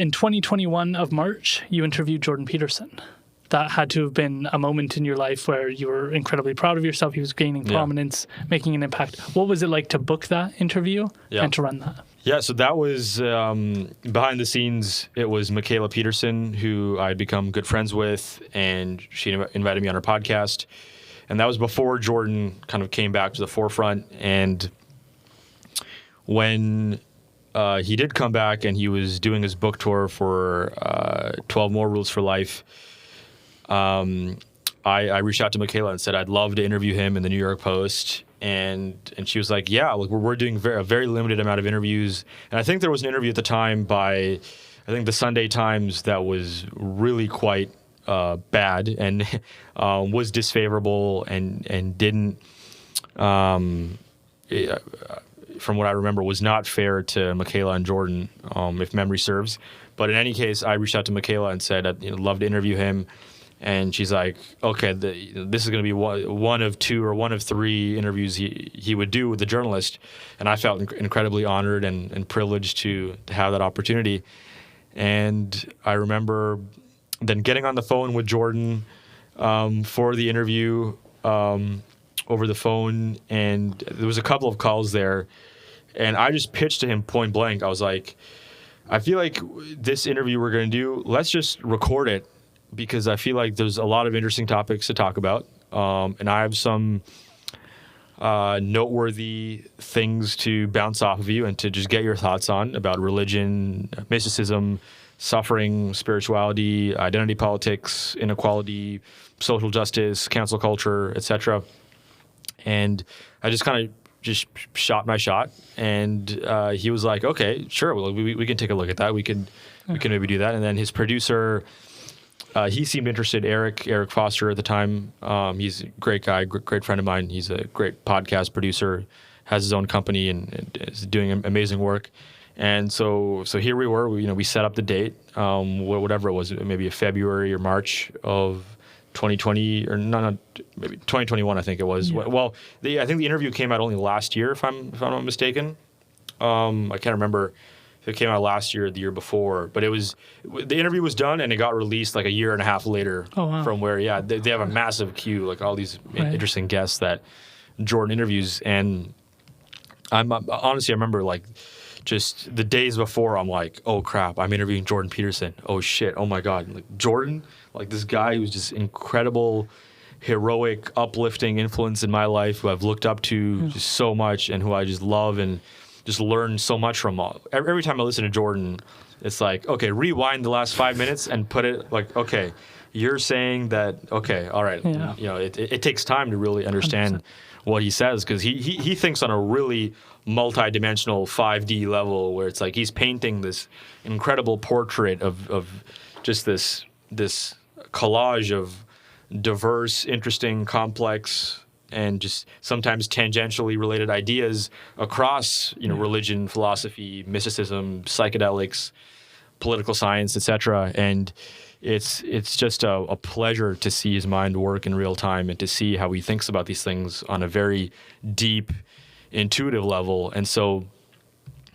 in 2021 of March, you interviewed Jordan Peterson. That had to have been a moment in your life where you were incredibly proud of yourself. He was gaining prominence, making an impact. What was it like to book that interview and to run that? Yeah, so that was behind the scenes. It was Michaela Peterson, who I'd become good friends with, and she invited me on her podcast. And that was before Jordan kind of came back to the forefront. And when he did come back and he was doing his book tour for 12 More Rules for Life, I reached out to Michaela and said I'd love to interview him in the New York Post. And she was like, yeah, look, we're doing a very limited amount of interviews. And I think there was an interview at the time by, I think, the Sunday Times that was really quite bad and was disfavorable and didn't, from what I remember, was not fair to Michaela and Jordan, if memory serves. But in any case, I reached out to Michaela and said I'd love to interview him. And she's like, okay, this is going to be one of two or one of three interviews he would do with the journalist. And I felt incredibly honored and privileged to have that opportunity. And I remember then getting on the phone with Jordan for the interview over the phone. And there was a couple of calls there. And I just pitched to him point blank. I was like, I feel like this interview we're going to do, let's just record it, because I feel like there's a lot of interesting topics to talk about. And I have some noteworthy things to bounce off of you and to just get your thoughts on about religion, mysticism, suffering, spirituality, identity politics, inequality, social justice, cancel culture, etc. And I just kind of just shot my shot. And he was like, okay, sure, well, we can take a look at that. We can maybe do that. And then his producer, he seemed interested, Eric Foster at the time. He's a great guy, great friend of mine. He's a great podcast producer, has his own company, and is doing amazing work. And so here we were. We set up the date, whatever it was, maybe February or March of 2020, or not maybe 2021, I think it was. Yeah. Well, I think the interview came out only last year, if I'm not mistaken. I can't remember if it came out last year or the year before, but the interview was done and it got released like a year and a half later. Oh, wow. From where, they have a massive queue, like all these interesting guests that Jordan interviews. And I remember like just the days before, I'm like, oh crap, I'm interviewing Jordan Peterson. Oh shit, oh my God. Like Jordan, like this guy who's just incredible, heroic, uplifting influence in my life, who I've looked up to just so much and who I just love and just learn so much from. Every time I listen to Jordan, it's like, okay, rewind the last 5 minutes and put it like, okay, you're saying that, okay, all right. Yeah. It takes time to really understand 100%. What he says, because he thinks on a really multidimensional 5D level, where it's like he's painting this incredible portrait of just this collage of diverse, interesting, complex, and just sometimes tangentially related ideas across, religion, philosophy, mysticism, psychedelics, political science, etc. And it's just a pleasure to see his mind work in real time and to see how he thinks about these things on a very deep, intuitive level. And so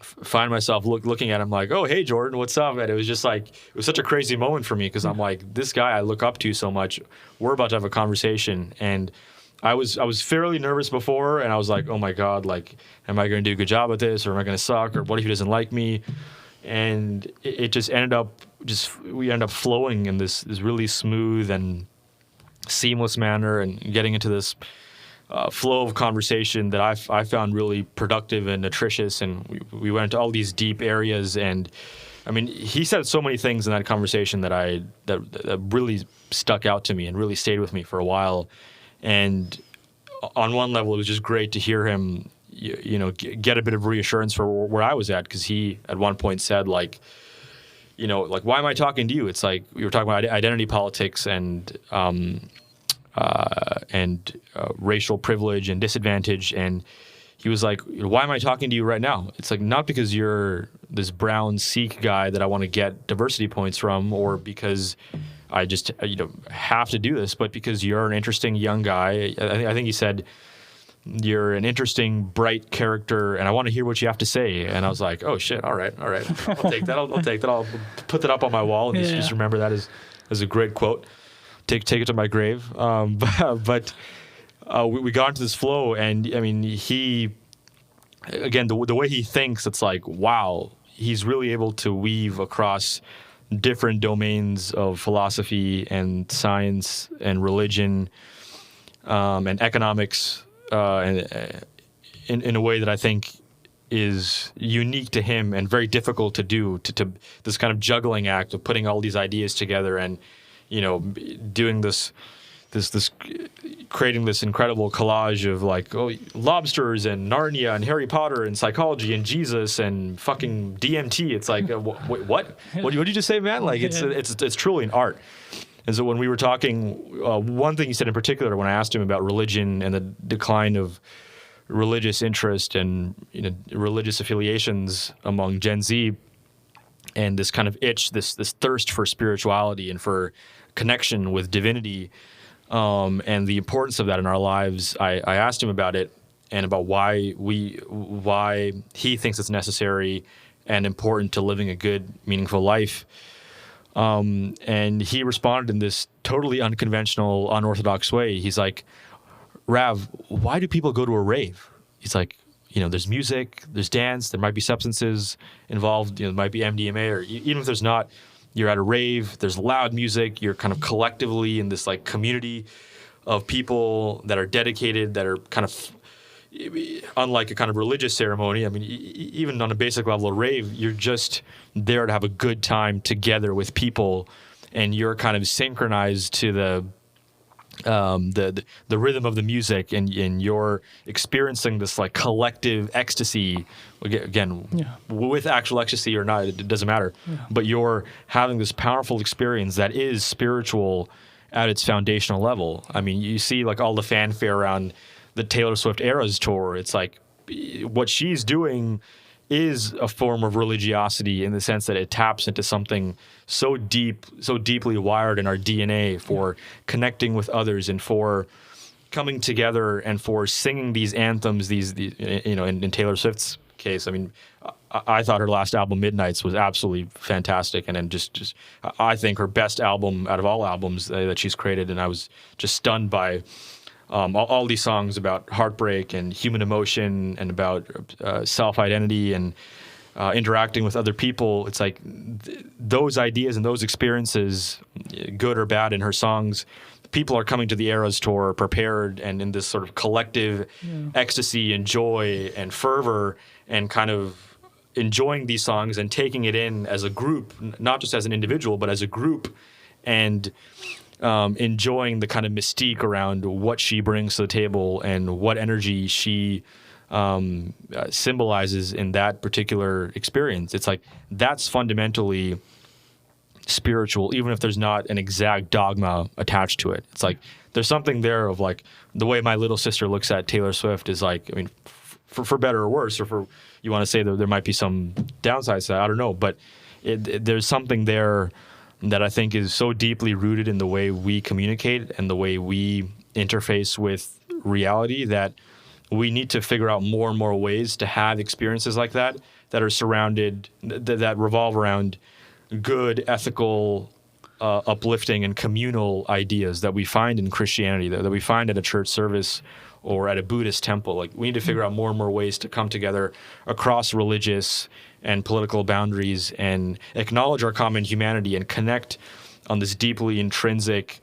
find myself looking at him like, oh, hey, Jordan, what's up? And it was just like, it was such a crazy moment for me, because I'm like, this guy I look up to so much, we're about to have a conversation. And I was fairly nervous before, and I was like, oh my God, like, am I going to do a good job at this, or am I going to suck, or what if he doesn't like me? And it just we ended up flowing in this really smooth and seamless manner, and getting into this flow of conversation that I found really productive and nutritious. And we went into all these deep areas. And I mean, he said so many things in that conversation that really stuck out to me and really stayed with me for a while. And on one level, it was just great to hear him, get a bit of reassurance for where I was at, because he at one point said, like, why am I talking to you? It's like we were talking about identity politics and racial privilege and disadvantage, and he was like, why am I talking to you right now? It's like, not because you're this brown Sikh guy that I want to get diversity points from, or because I just have to do this, but because you're an interesting young guy. I think he said you're an interesting, bright character, and I want to hear what you have to say. And I was like, oh shit, all right. I'll take that. I'll take that. I'll put that up on my wall and just remember that as a great quote. Take it to my grave. But we got into this flow, and I mean, he, again, the way he thinks, it's like, wow, he's really able to weave across different domains of philosophy and science and religion and economics and in a way that I think is unique to him and very difficult to do, to this kind of juggling act of putting all these ideas together and, you know, doing this creating this incredible collage of like, oh, lobsters and Narnia and Harry Potter and psychology and Jesus and fucking DMT. It's like, wait, what? What did you just say, man? Like, it's truly an art. And so when we were talking, one thing he said in particular, when I asked him about religion and the decline of religious interest and, you know, religious affiliations among Gen Z, and this kind of itch, this thirst for spirituality and for connection with divinity, and the importance of that in our lives, I asked him about it and about why he thinks it's necessary and important to living a good, meaningful life. And he responded in this totally unconventional, unorthodox way. He's like, Rav, why do people go to a rave? He's like, you know, there's music, there's dance, there might be substances involved, you know, there might be MDMA, or even if there's not, you're at a rave, there's loud music, you're kind of collectively in this like community of people that are dedicated, that are kind of, unlike a kind of religious ceremony, I mean, even on a basic level of rave, you're just there to have a good time together with people, and you're kind of synchronized to the rhythm of the music, and you're experiencing this like collective ecstasy, again, with actual ecstasy or not, it doesn't matter, but you're having this powerful experience that is spiritual at its foundational level. I mean, you see like all the fanfare around the Taylor Swift Eras tour. It's like what she's doing is a form of religiosity in the sense that it taps into something so deep, so deeply wired in our DNA for connecting with others and for coming together and for singing these anthems, these you know, in Taylor Swift's case, I mean, I thought her last album, Midnights, was absolutely fantastic, and then just I think her best album out of all albums that she's created, and I was just stunned by all these songs about heartbreak and human emotion and about self-identity and interacting with other people. It's like those ideas and those experiences, good or bad, in her songs, people are coming to the Eras tour prepared and in this sort of collective ecstasy and joy and fervor, and kind of enjoying these songs and taking it in as a group, not just as an individual, but as a group, and enjoying the kind of mystique around what she brings to the table and what energy she symbolizes in that particular experience. It's like that's fundamentally spiritual, even if there's not an exact dogma attached to it. It's like there's something there of like the way my little sister looks at Taylor Swift is like, I mean, for better or worse, or for you want to say that there might be some downsides to that, I don't know, but there's something there that I think is so deeply rooted in the way we communicate and the way we interface with reality that we need to figure out more and more ways to have experiences like that are surrounded, that revolve around good, ethical, uplifting, and communal ideas that we find in Christianity, that we find at a church service or at a Buddhist temple. Like, we need to figure out more and more ways to come together across religious and political boundaries and acknowledge our common humanity and connect on this deeply intrinsic,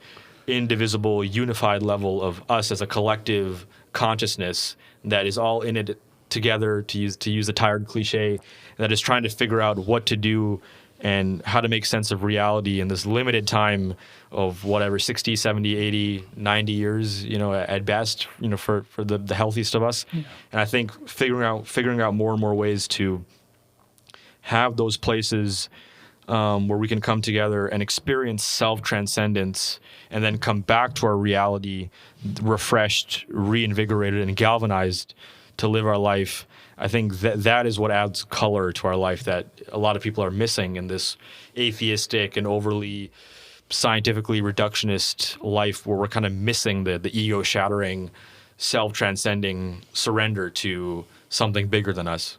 indivisible, unified level of us as a collective consciousness that is all in it together, to use the tired cliche, that is trying to figure out what to do and how to make sense of reality in this limited time of whatever, 60, 70, 80, 90 years, you know, at best, you know, for the healthiest of us. Yeah. And I think figuring out more and more ways to have those places where we can come together and experience self-transcendence and then come back to our reality refreshed, reinvigorated, and galvanized to live our life. I think that is what adds color to our life that a lot of people are missing in this atheistic and overly scientifically reductionist life, where we're kind of missing the ego-shattering self-transcending surrender to something bigger than us.